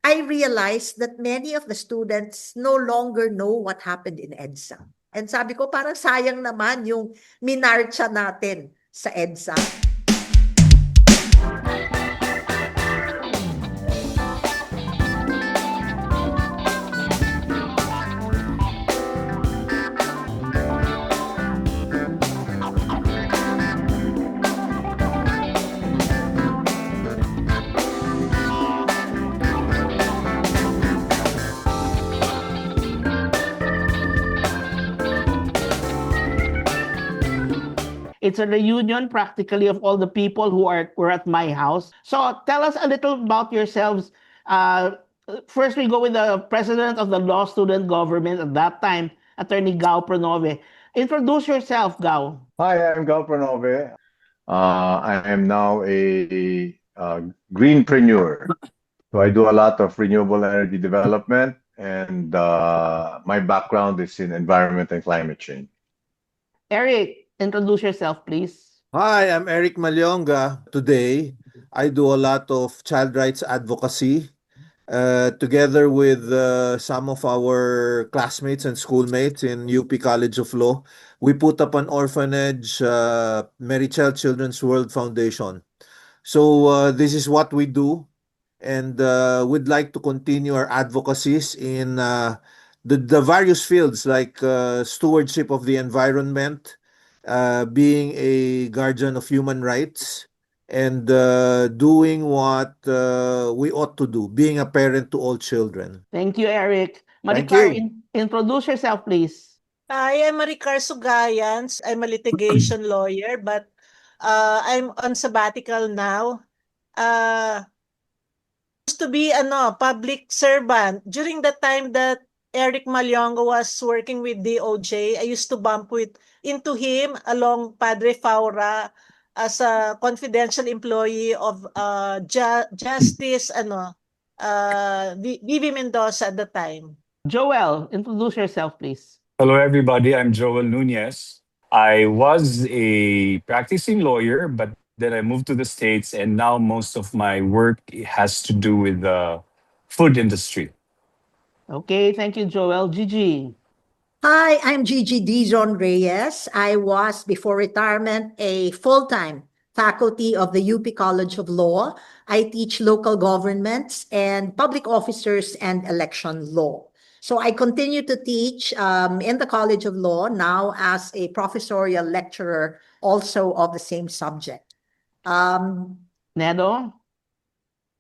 I realized that many of the students no longer know what happened in EDSA. And sabi ko, parang sayang naman yung minarcha natin sa EDSA. It's a reunion practically of all the people who were at my house. So tell us a little about yourselves. First, we go with the president of the law student government at that time, Attorney Gao Pronove. Introduce yourself, Gao. Hi, I'm Gal Pranove. I am now a greenpreneur. So I do a lot of renewable energy development, and my background is in environment and climate change. Eric, introduce yourself, please. Hi, I'm Eric Malyonga. Today, I do a lot of child rights advocacy together with some of our classmates and schoolmates in UP College of Law. We put up an orphanage, Mary Child Children's World Foundation. So this is what we do, and we'd like to continue our advocacies in the various fields like stewardship of the environment, being a guardian of human rights, and doing what we ought to do, being a parent to all children. Thank you, Eric. Thank Maricar, you. introduce yourself, please. Hi, I'm Maricar Sugayans. I'm a litigation lawyer, but I'm on sabbatical now. Used to be public servant. During the time that Eric Malyongo was working with DOJ, I used to bump into him along Padre Faura as a confidential employee of Justice Vivi Mendoza at the time. Joel, introduce yourself, please. Hello, everybody. I'm Joel Nunez. I was a practicing lawyer, but then I moved to the States, and now most of my work has to do with the food industry. Okay, thank you, Joel. Gigi. Hi, I'm Gigi Dizon Reyes. I was, before retirement, a full-time faculty of the UP College of Law. I teach local governments and public officers and election law. So I continue to teach in the College of Law now as a professorial lecturer also of the same subject. Nedo?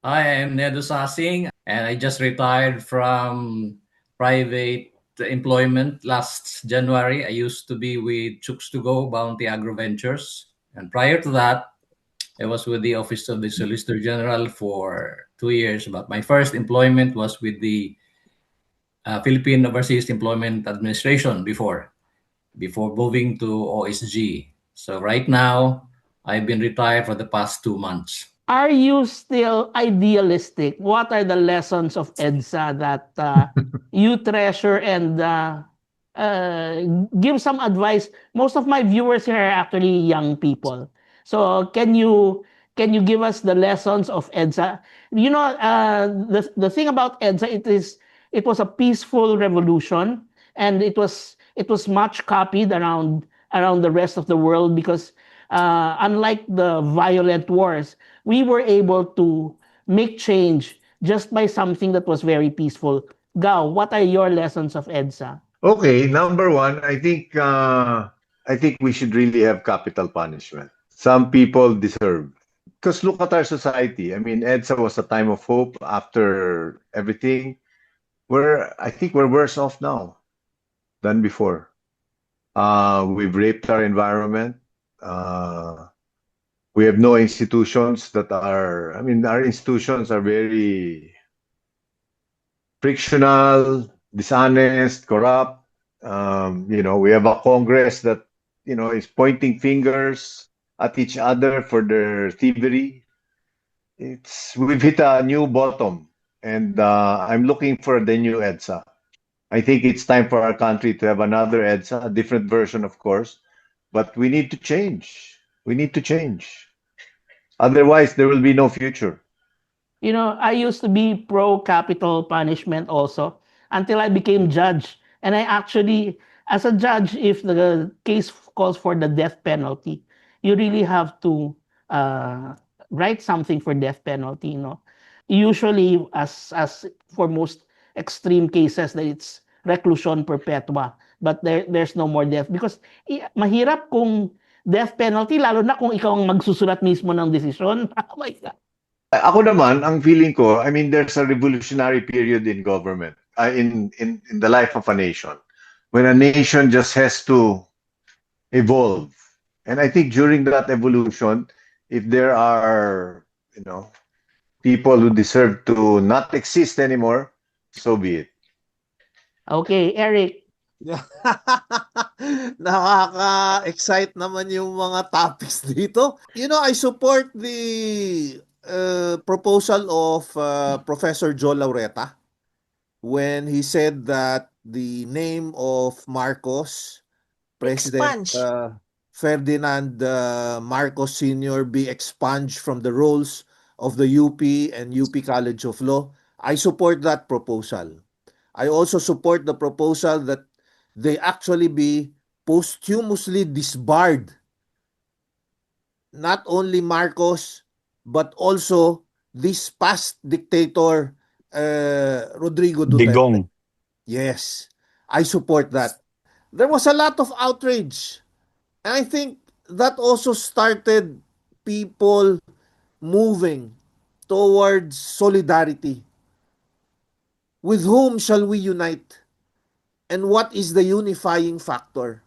Hi, I'm Nedo Sasing, and I just retired from private employment last January. I used to be with Chooks to Go, Bounty Agro Ventures. And prior to that, I was with the Office of the Solicitor General for 2 years. But my first employment was with the Philippine Overseas Employment Administration before moving to OSG. So right now, I've been retired for the past 2 months. Are you still idealistic? What are the lessons of EDSA that you treasure and give some advice? Most of my viewers here are actually young people. So can you give us the lessons of EDSA? You know, the thing about EDSA, it was a peaceful revolution, and it was much copied around the rest of the world because unlike the violent wars, we were able to make change just by something that was very peaceful. Gao, what are your lessons of EDSA? Okay, number one, I think we should really have capital punishment. Some people deserve. Because look at our society. I mean, EDSA was a time of hope after everything. I think we're worse off now than before. We've raped our environment. We have no institutions that are, I mean, our institutions are very frictional, dishonest, corrupt. We have a Congress that, is pointing fingers at each other for their thievery. We've hit a new bottom, and I'm looking for the new EDSA. I think it's time for our country to have another EDSA, a different version, of course, but we need to change. We need to change. Otherwise, there will be no future. I used to be pro capital punishment also until I became judge. And I actually, as a judge, if the case calls for the death penalty, you really have to uh, write something for death penalty. Usually, as for most extreme cases, that it's reclusion perpetua. But there's no more death. Because mahirap kung death penalty, lalo na kung ikaw ang magsusulat mismo ng desisyon. Oh my God. Ako naman, ang feeling ko, I mean, there's a revolutionary period in government, in the life of a nation, when a nation just has to evolve. And I think during that evolution, if there are, people who deserve to not exist anymore, so be it. Okay, Eric. Nakaka-excite naman yung mga topics dito. I support the proposal of Professor Joe Laureta when he said that the name of Marcos, President Expunge. Ferdinand Marcos Sr. be expunged from the rolls of the UP and UP College of Law. I support that proposal. I also support the proposal that they actually be posthumously disbarred. Not only Marcos, but also this past dictator, Rodrigo Duterte. Digong. Yes, I support that. There was a lot of outrage. And I think that also started people moving towards solidarity. With whom shall we unite? And what is the unifying factor?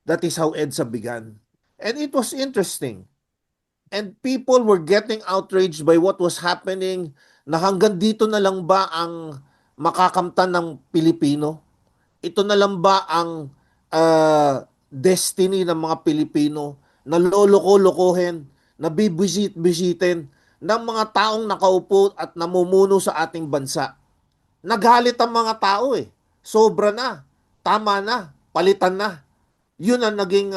That is how EDSA began. And it was interesting. And people were getting outraged by what was happening, na hanggang dito na lang ba ang makakamtan ng Pilipino? Ito na lang ba ang destiny ng mga Pilipino na loloko-lokohin, na bibisit-bisitin ng mga taong nakaupo at namumuno sa ating bansa? Naghalit ang mga tao eh. Sobra na. Tama na. Palitan na. Yun ang naging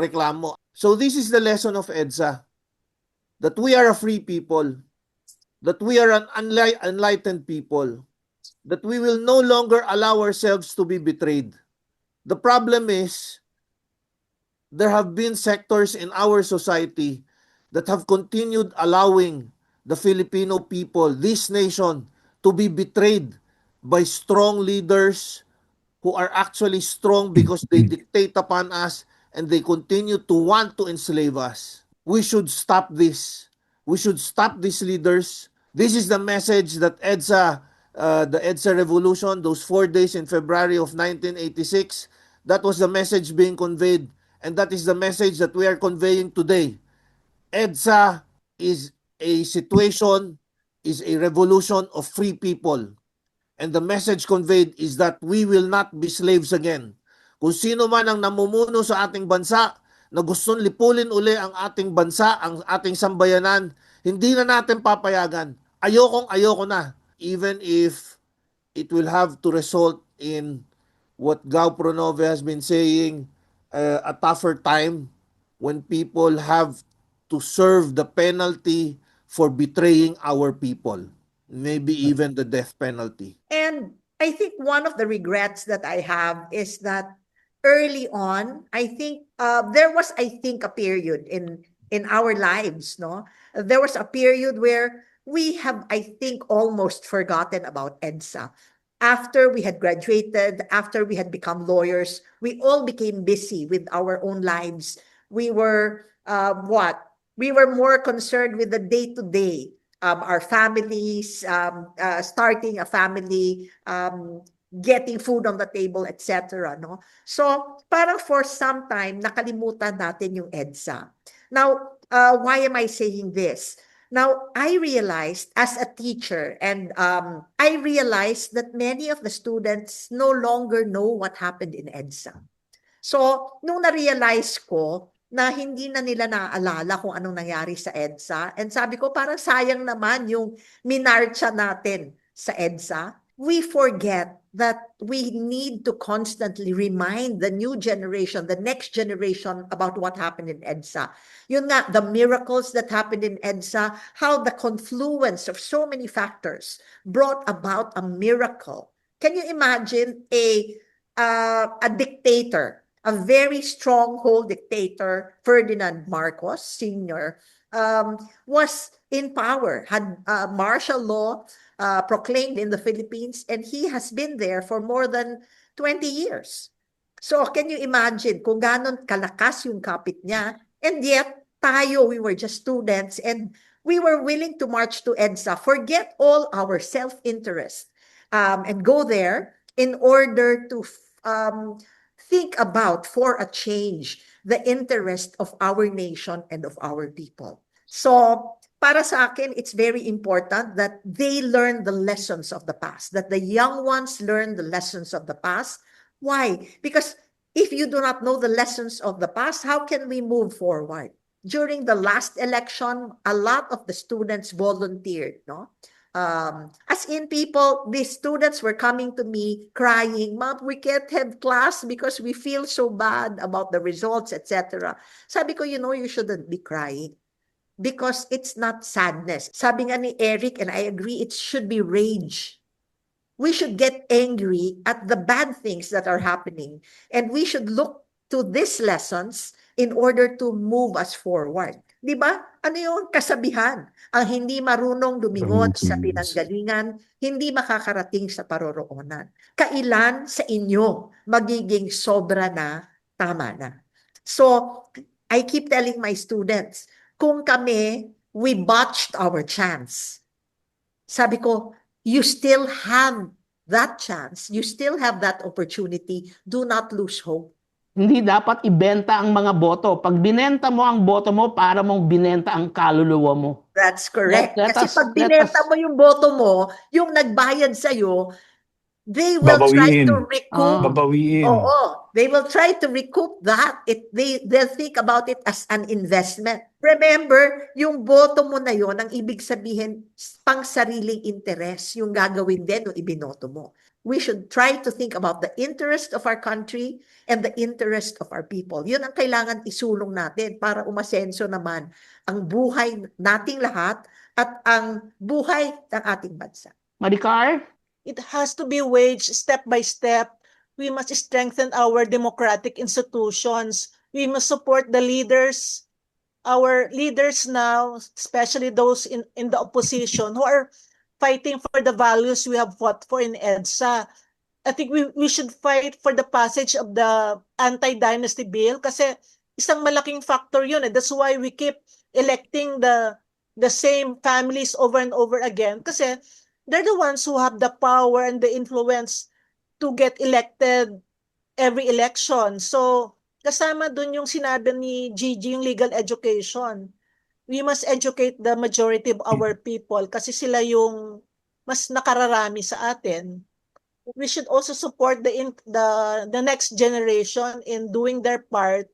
reklamo. So this is the lesson of EDSA. That we are a free people. That we are an enlightened people. That we will no longer allow ourselves to be betrayed. The problem is, there have been sectors in our society that have continued allowing the Filipino people, this nation, to be betrayed by strong leaders who are actually strong because they dictate upon us and they continue to want to enslave us. We should stop this. We should stop these leaders. This is the message that EDSA, the EDSA revolution, those 4 days in February of 1986, that was the message being conveyed. And that is the message that we are conveying today. EDSA is a situation, is a revolution of free people. And the message conveyed is that we will not be slaves again. Kung sino man ang namumuno sa ating bansa na gustong lipulin uli ang ating bansa, ang ating sambayanan, hindi na natin papayagan. Ayoko na. Even if it will have to result in what Gao Pronove has been saying, a tougher time when people have to serve the penalty for betraying our people. Maybe even the death penalty. And I think one of the regrets that I have is that early on, I think there was, a period in our lives, no? There was a period where we have, I think, almost forgotten about EDSA. After we had graduated, after we had become lawyers, we all became busy with our own lives. We were We were more concerned with the day-to-day, our families, starting a family, getting food on the table, etc. No? So parang for some time, nakalimutan natin yung EDSA. Now, why am I saying this? Now, I realized as a teacher, and I realized that many of the students no longer know what happened in EDSA. So, nung na-realize ko na hindi na nila naaalala kung anong nangyari sa EDSA, and sabi ko, parang sayang naman yung minarcha natin sa EDSA. we forget that we need to constantly remind the new generation, the next generation, about what happened in EDSA. Yun nga, the miracles that happened in EDSA, how the confluence of so many factors brought about a miracle. Can you imagine a dictator, a very stronghold dictator, Ferdinand Marcos Sr., was in power, had martial law proclaimed in the Philippines, and he has been there for more than 20 years. So can you imagine kung ganon kalakas yung kapit niya, and yet tayo, we were just students, and we were willing to march to EDSA, forget all our self-interest, and go there in order to think about, for a change, the interest of our nation and of our people. So, para sa akin, it's very important that they learn the lessons of the past, that the young ones learn the lessons of the past. Why? Because if you do not know the lessons of the past, how can we move forward? During the last election, a lot of the students volunteered, no? As in, the students were coming to me crying, "Ma'am, we can't have class because we feel so bad about the results, etc." Sabi ko, you shouldn't be crying because it's not sadness. Sabi nga ni Eric, and I agree, it should be rage. We should get angry at the bad things that are happening, and we should look to these lessons in order to move us forward. Di ba? Ano yung kasabihan? Ang hindi marunong lumingon sa pinanggalingan, hindi makakarating sa paroroonan. Kailan sa inyo magiging sobra na, tama na? So, I keep telling my students, kung kami, we botched our chance. Sabi ko, you still have that chance. You still have that opportunity. Do not lose hope. Hindi dapat ibenta ang mga boto. Pag binenta mo ang boto mo, para mong binenta ang kaluluwa mo. That's correct. Let Kasi us- pag let binenta us- mo yung boto mo, yung nagbayad sa'yo, they will try Babawiin. to recoup. Babawiin. Oo. They will try to recoup that. They'll think about it as an investment. Remember, yung boto mo na yon, ang ibig sabihin, pang sariling interes, yung gagawin din o ibinoto mo. We should try to think about the interest of our country and the interest of our people. Yun ang kailangan isulong natin para umasenso naman ang buhay nating lahat at ang buhay ng ating bansa. Maricar? It has to be waged step by step. We must strengthen our democratic institutions. We must support the leaders, our leaders now, especially those in the opposition who are fighting for the values we have fought for in EDSA. I think we should fight for the passage of the anti-dynasty bill kasi isang malaking factor yun. That's why we keep electing the same families over and over again kasi they're the ones who have the power and the influence to get elected every election. So, kasama dun yung sinabi ni Gigi, yung legal education. We must educate the majority of our people kasi sila yung mas nakararami sa atin. We should also support the next generation in doing their part.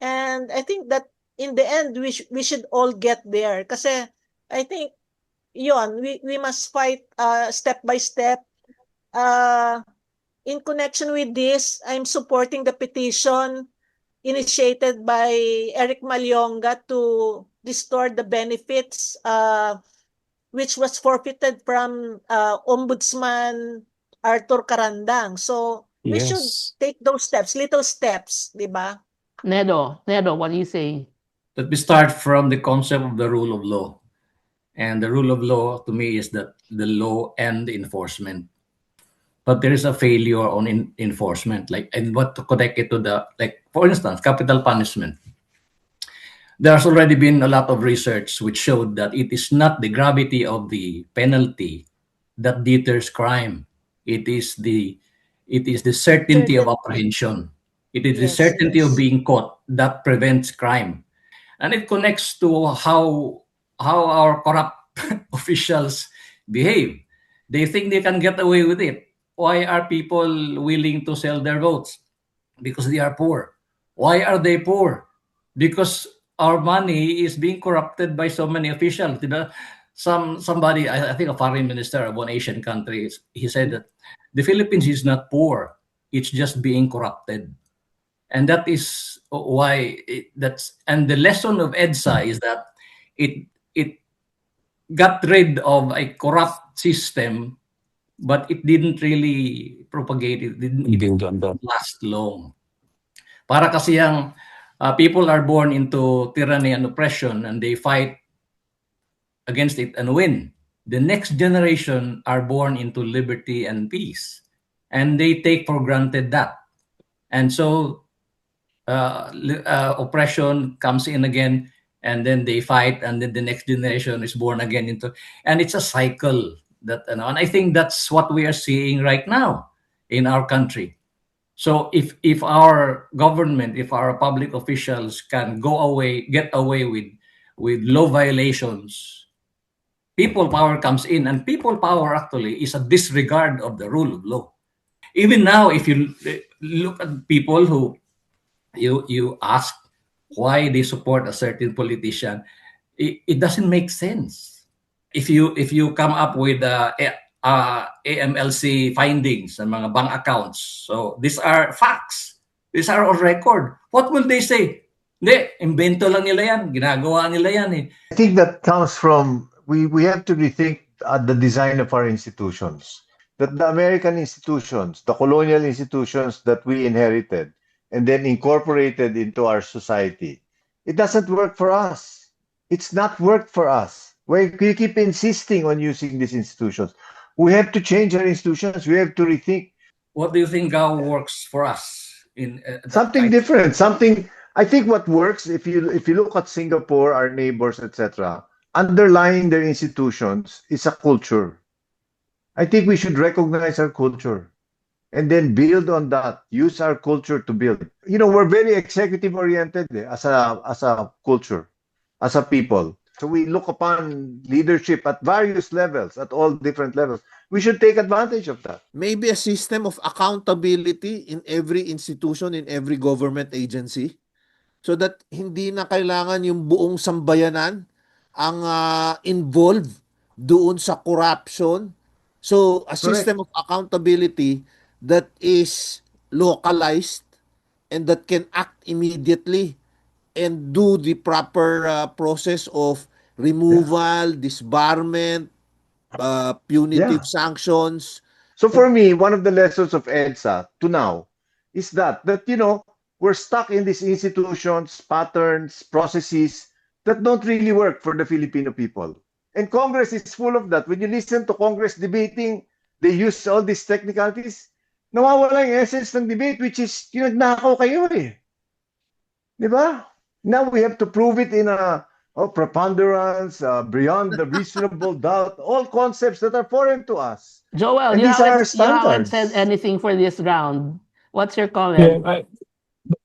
And I think that in the end, we should all get there. Kasi I think, we must fight step by step. In connection with this, I'm supporting the petition initiated by Eric Malyonga to restore the benefits which was forfeited from Ombudsman Arthur Carandang. So we should Yes. take those steps, little steps, di ba? Nedo, what do you say? Let me start from the concept of the rule of law. And the rule of law to me is that the law and the enforcement. But there is a failure on enforcement, and what to connect it to for instance, capital punishment. There has already been a lot of research which showed that it is not the gravity of the penalty that deters crime. It is the certainty of apprehension. It is the Yes, certainty of yes. being caught that prevents crime. And it connects to how our corrupt officials behave. They think they can get away with it. Why are people willing to sell their votes? Because they are poor. Why are they poor? Because our money is being corrupted by so many officials. Diba? somebody, I think a foreign minister of one Asian country, he said that the Philippines is not poor, it's just being corrupted. And that is why and the lesson of EDSA is that it got rid of a corrupt system, but it didn't really propagate it, didn't Build on that. last long. Para kasi yung people are born into tyranny and oppression and they fight against it and win. The next generation are born into liberty and peace, and they take for granted that. And so oppression comes in again, and then they fight, and then the next generation is born again into, and it's a cycle that, and I think that's what we are seeing right now in our country. So if our government, if our public officials can get away with law violations, people power comes in, and people power actually is a disregard of the rule of law. Even now, if you look at people who you ask why they support a certain politician, it doesn't make sense. If you come up with AMLC findings and mga bank accounts, so these are facts, these are on record, what will they say? Hindi, invento lang nila yan, ginagawa nila yan eh. I think that comes from we have to rethink the design of our institutions. That the American institutions, the colonial institutions that we inherited and then incorporated into our society, it doesn't work for us. It's not worked for us. We keep insisting on using these institutions. We have to change our institutions. We have to rethink. What do you think works for us in something different? Something. I think what works, if you look at Singapore, our neighbors, etc., underlying their institutions is a culture. I think we should recognize our culture and then build on that. Use our culture to build. We're very executive oriented as a culture, as a people. So we look upon leadership at various levels, at all different levels. We should take advantage of that. Maybe a system of accountability in every institution, in every government agency, so that hindi na kailangan yung buong sambayanan ang involved doon sa corruption. So a system of accountability that is localized and that can act immediately and do the proper process of removal, disbarment, punitive sanctions. So for me, one of the lessons of EDSA to now is that we're stuck in these institutions, patterns, processes that don't really work for the Filipino people. And Congress is full of that. When you listen to Congress debating, they use all these technicalities. Nawawala yung essence ng debate, which is, nagnakaw kayo eh. Diba? Now we have to prove it in a preponderance, beyond the reasonable doubt, all concepts that are foreign to us. Joel, And you these are haven't standards. said anything for this round. What's your comment?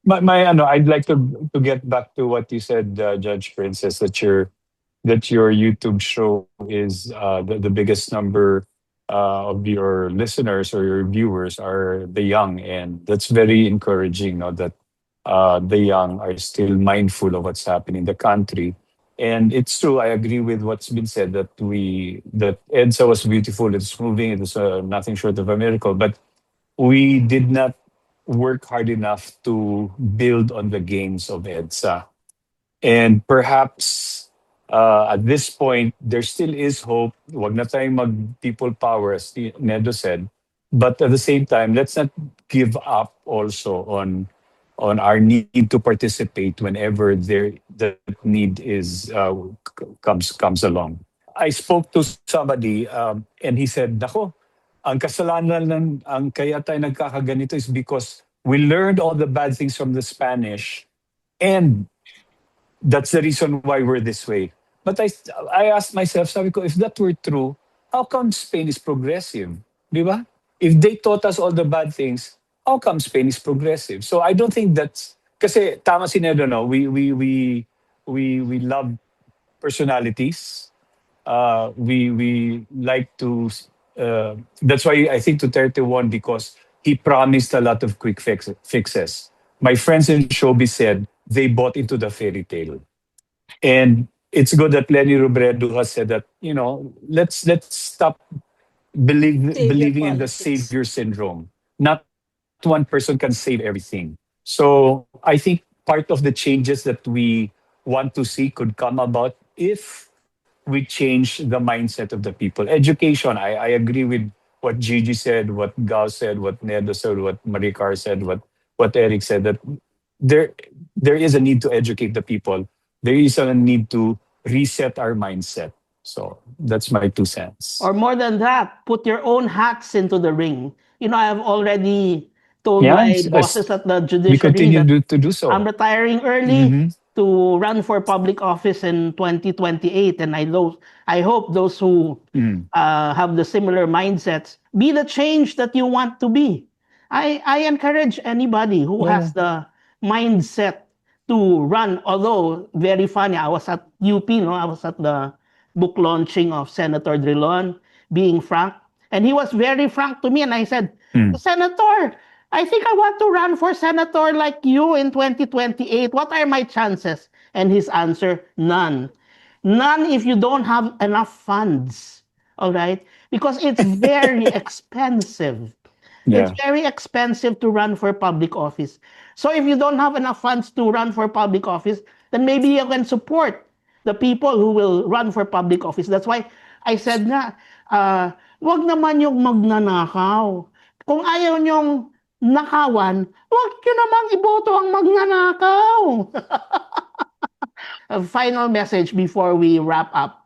I'd like to get back to what you said, Judge Princess, that your YouTube show is the biggest number of your listeners or your viewers are the young, and that's very encouraging. That the young are still mindful of what's happening in the country. And it's true, I agree with what's been said, that EDSA was beautiful, it's moving, it was nothing short of a miracle, but we did not work hard enough to build on the gains of EDSA. And perhaps at this point, there still is hope. Wag na tayong mag-people power, as Nedo said. But at the same time, let's not give up also on our need to participate whenever the need comes along. I spoke to somebody and he said, "Nako, ang kasalanan ang kaya tayo nagkakaganito is because we learned all the bad things from the Spanish, and that's the reason why we're this way." But I asked myself, sabi ko, if that were true, how come Spain is progressive? Di ba? If they taught us all the bad things, how come Spain is progressive? So I don't think that's kasi tama si Nedo, no? We love personalities. We like to. That's why I think Duterte won, because he promised a lot of quick fixes. My friends in showbiz said they bought into the fairy tale, and it's good that Lenny Robredo has said that, let's stop believing in the politics. savior syndrome. Not one person can save everything. So I think part of the changes that we want to see could come about if we change the mindset of the people. Education, I agree with what Gigi said, what Gao said, what Nedo said, what Maricar said, what Eric said, that there there is a need to educate the people. There is a need to reset our mindset. So that's my 2 cents. Or more than that, put your own hats into the ring. I have already told Yeah, my bosses at the we judiciary continue that to do so. I'm retiring early to run for public office in 2028, and I hope those who have the similar mindsets be the change that you want to be. I encourage anybody who has the mindset to run. Although very funny, I was at UP, no, I was at the book launching of Senator Drilon, being frank, and he was very frank to me, and I said, Senator, I think I want to run for senator like you in 2028. What are my chances? And his answer, none. None if you don't have enough funds. All right? Because it's very expensive. It's Yeah. very expensive to run for public office. So if you don't have enough funds to run for public office, then maybe you can support the people who will run for public office. That's why I said nga, wag naman yung magnanakaw. Kung ayaw nyong nakawan, wag nyo namang iboto ang magnanakaw. A final message before we wrap up.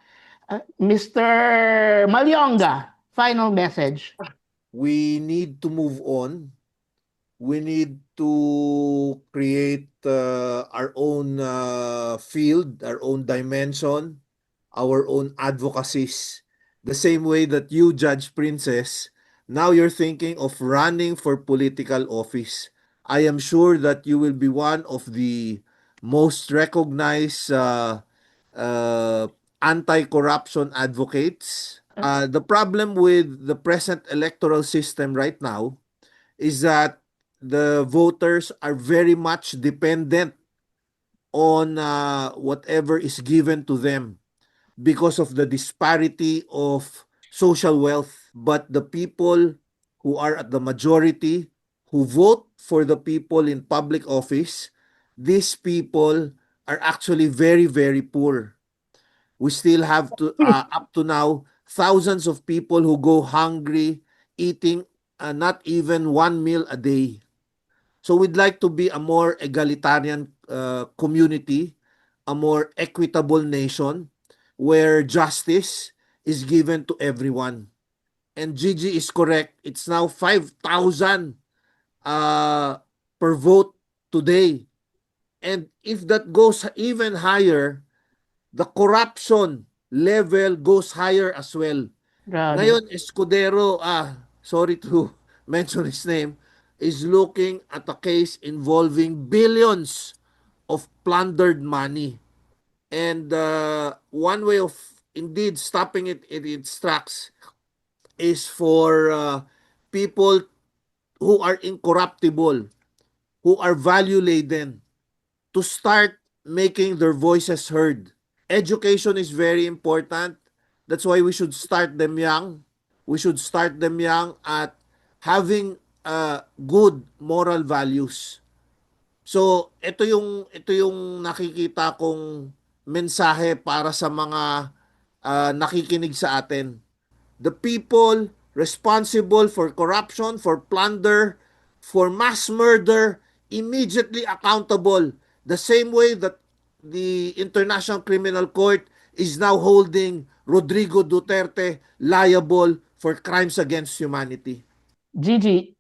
Mr. Malyonga, final message. We need to move on. We need to create our own field, our own dimension, our own advocacies. The same way that you, Judge Princess, now you're thinking of running for political office. I am sure that you will be one of the most recognized anti-corruption advocates. The problem with the present electoral system right now is that the voters are very much dependent on whatever is given to them because of the disparity of social wealth. But the people who are at the majority, who vote for the people in public office, these people are actually very, very poor. We still have to, up to now, thousands of people who go hungry, eating not even one meal a day. So we'd like to be a more egalitarian community, a more equitable nation, where justice is given to everyone. And Gigi is correct. It's now 5,000 per vote today. And if that goes even higher, the corruption level goes higher as well. Grabe. Ngayon, Escudero, sorry to mention his name, is looking at a case involving billions of plundered money. And one way of indeed stopping it in its tracks is for people who are incorruptible, who are value-laden, to start making their voices heard. Education is very important. That's why we should start them young. We should start them young at having good moral values. So, ito yung nakikita kong mensahe para sa mga nakikinig sa atin. The people responsible for corruption, for plunder, for mass murder, immediately accountable. The same way that the International Criminal Court is now holding Rodrigo Duterte liable for crimes against humanity. Gigi.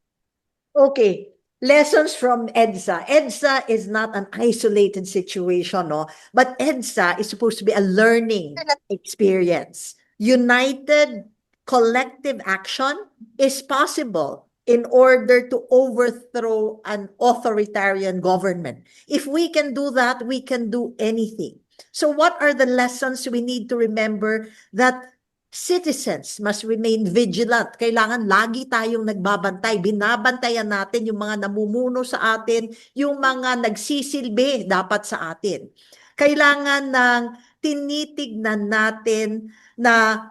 Okay. Lessons from EDSA. EDSA is not an isolated situation, no? But EDSA is supposed to be a learning experience. United collective action is possible in order to overthrow an authoritarian government. If we can do that, we can do anything. So what are the lessons we need to remember? That citizens must remain vigilant. Kailangan lagi tayong nagbabantay. Binabantayan natin yung mga namumuno sa atin, yung mga nagsisilbi dapat sa atin. Kailangan ng tinitignan natin na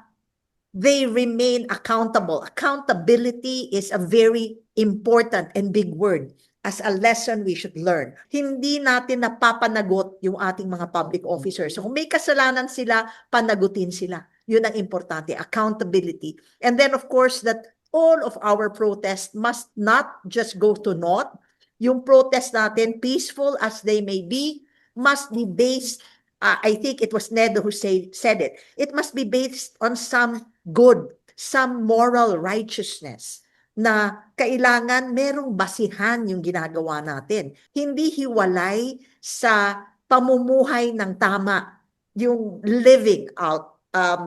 they remain accountable. Accountability is a very important and big word as a lesson we should learn. Hindi natin napapanagot yung ating mga public officers. So kung may kasalanan sila, panagutin sila. Yun ang importante, accountability. And then of course that all of our protests must not just go to naught. Yung protest natin, peaceful as they may be, must be based, I think it was Nedo who said it, it must be based on some good, some moral righteousness na kailangan merong basihan yung ginagawa natin. Hindi hiwalay sa pamumuhay ng tama, yung living out,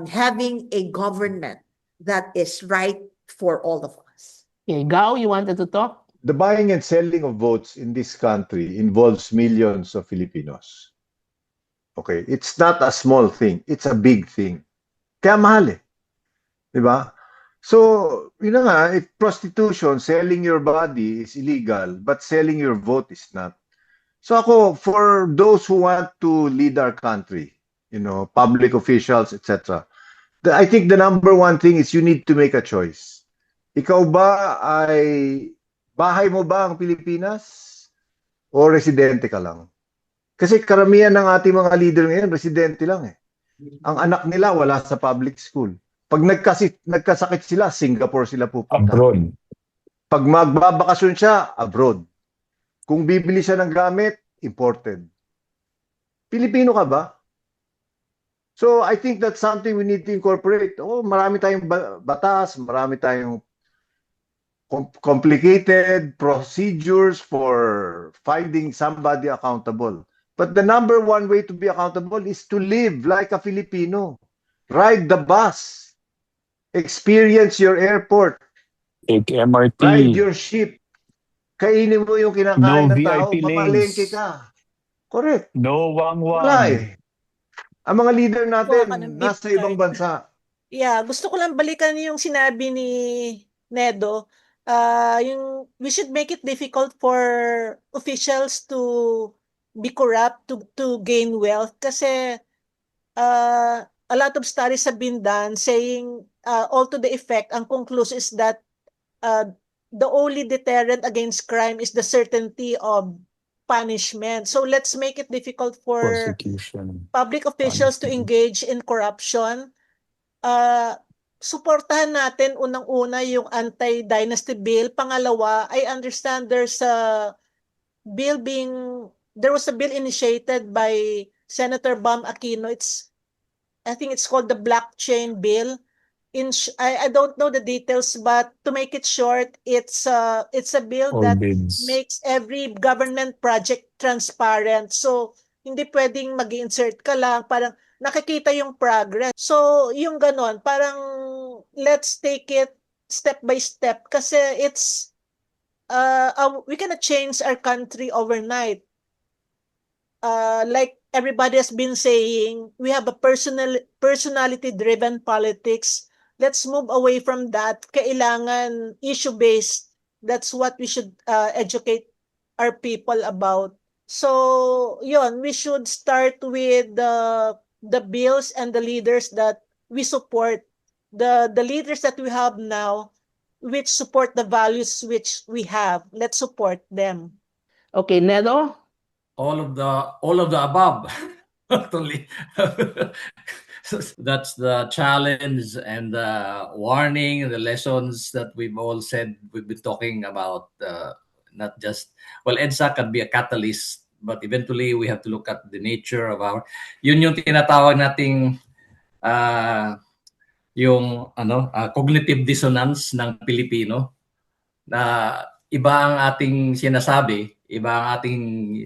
having a government that is right for all of us. Okay, Gao, you wanted to talk? The buying and selling of votes in this country involves millions of Filipinos. Okay, it's not a small thing, it's a big thing. Kaya mahal eh. Diba? So, yun na nga, if prostitution, selling your body is illegal, but selling your vote is not. So ako, for those who want to lead our country, public officials, etc., I think the number one thing is you need to make a choice. Ikaw ba ay, bahay mo ba ang Pilipinas? O residente ka lang? Kasi karamihan ng ating mga leader ngayon, residente lang eh. Ang anak nila wala sa public school. Pag nagkasakit sila, Singapore sila pupunta. Abroad. Pag magbabakasyon siya, abroad. Kung bibili siya ng gamit, imported. Pilipino ka ba? So I think that's something we need to incorporate. Oh, marami tayong batas, marami tayong complicated procedures for finding somebody accountable. But the number one way to be accountable is to live like a Filipino. Ride the bus. Experience your airport. Take MRT. Ride your ship. Kainin mo yung kinakain No ng tao. VIP Mamalengke lanes. ka. Correct. No Wala wang-wang. eh. Ang mga leader natin, Kuha ka ng nasa gift ibang card. bansa. Yeah, gusto ko lang balikan yung sinabi ni Nedo. We should make it difficult for officials to be corrupt, to gain wealth. Kasi a lot of studies have been done saying all to the effect, ang conclusion is that the only deterrent against crime is the certainty of punishment. So let's make it difficult for Prosecution. public officials to Honesty. engage in corruption. Suportahan natin unang-una yung anti-dynasty bill. Pangalawa, I understand there was a bill initiated by Senator Bam Aquino. I think it's called the blockchain bill. I don't know the details, but to make it short, it's a bill All that bids. makes every government project transparent. So hindi pwedeng mag-insert ka lang, parang nakikita yung progress. So yung ganon, parang let's take it step by step kasi we cannot change our country overnight. Like everybody has been saying, we have a personality-driven politics. Let's move away from that. Kailangan issue-based. That's what we should educate our people about. So, yun, we should start with the bills and the leaders that we support. The leaders that we have now, which support the values which we have. Let's support them. Okay, Nedo? All of the above. Actually. That's the challenge and the warning, the lessons that we've been talking about. Not just, EDSA can be a catalyst, but eventually we have to look at the nature of yun yung tinatawag nating cognitive dissonance ng Pilipino, na iba ang ating sinasabi, iba ang ating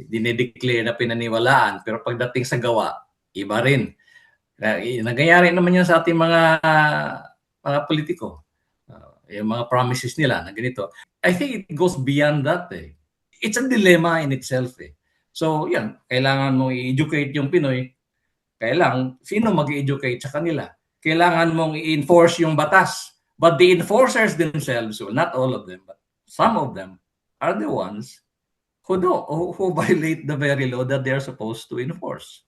dinedeclare na pinaniwalaan, pero pagdating sa gawa, iba rin. Nangyayari naman yan sa ating mga politiko. Yung mga promises nila na ganito. I think it goes beyond that eh. It's a dilemma in itself eh. So yan, kailangan mong i-educate yung Pinoy. Sino mag-i-educate sa kanila? Kailangan mong i-enforce yung batas. But the enforcers themselves, well, not all of them, but some of them are the ones who violate the very law that they are supposed to enforce.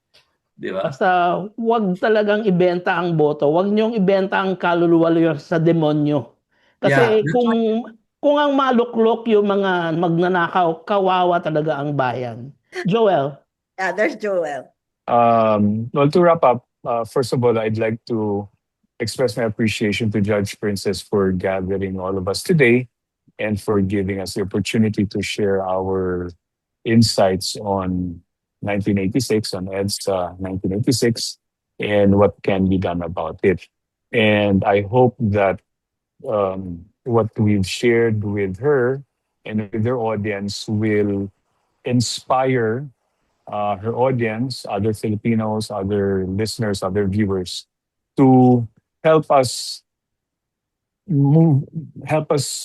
Di ba? Basta wag talagang ibenta ang boto. Wag niyong ibenta ang kaluluwa niyo sa demonyo. Yeah, Kasi kung ang maluklok yung mga magnanakaw, kawawa talaga ang bayan. Joel. Yeah, there's Joel. Well, to wrap up, first of all, I'd like to express my appreciation to Judge Princess for gathering all of us today and for giving us the opportunity to share our insights on 1986, on EDSA 1986, and what can be done about it. And I hope that what we've shared with her and with their audience will inspire her audience, other Filipinos, other listeners, other viewers, to help us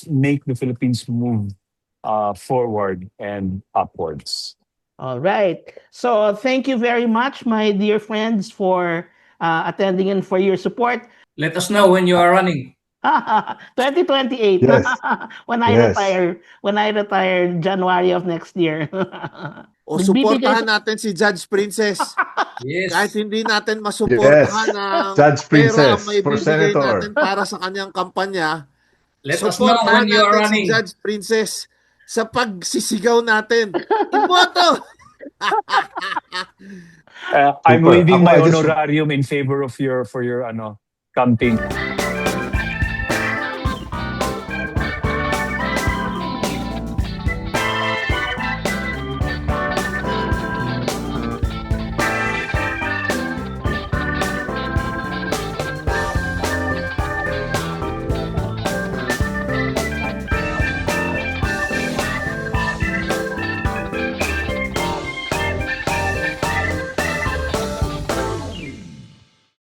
make the Philippines move forward and upwards. All right. So thank you very much, my dear friends, for attending and for your support. let us know when you are running. 2028. Yes. When I Yes. retire January of next year. O Nagbibigay suportahan natin si Judge Princess. Yes. Kahit hindi natin masuportahan Yes. ng Judge pera Princess ang may for bibigay Senator. natin para sa kanyang kampanya, Let us know suportahan when you are natin si running. Judge Princess sa pagsisigaw natin. Iboto! I'm Super. waiving Ako, my I just- honorarium in favor of your campaign.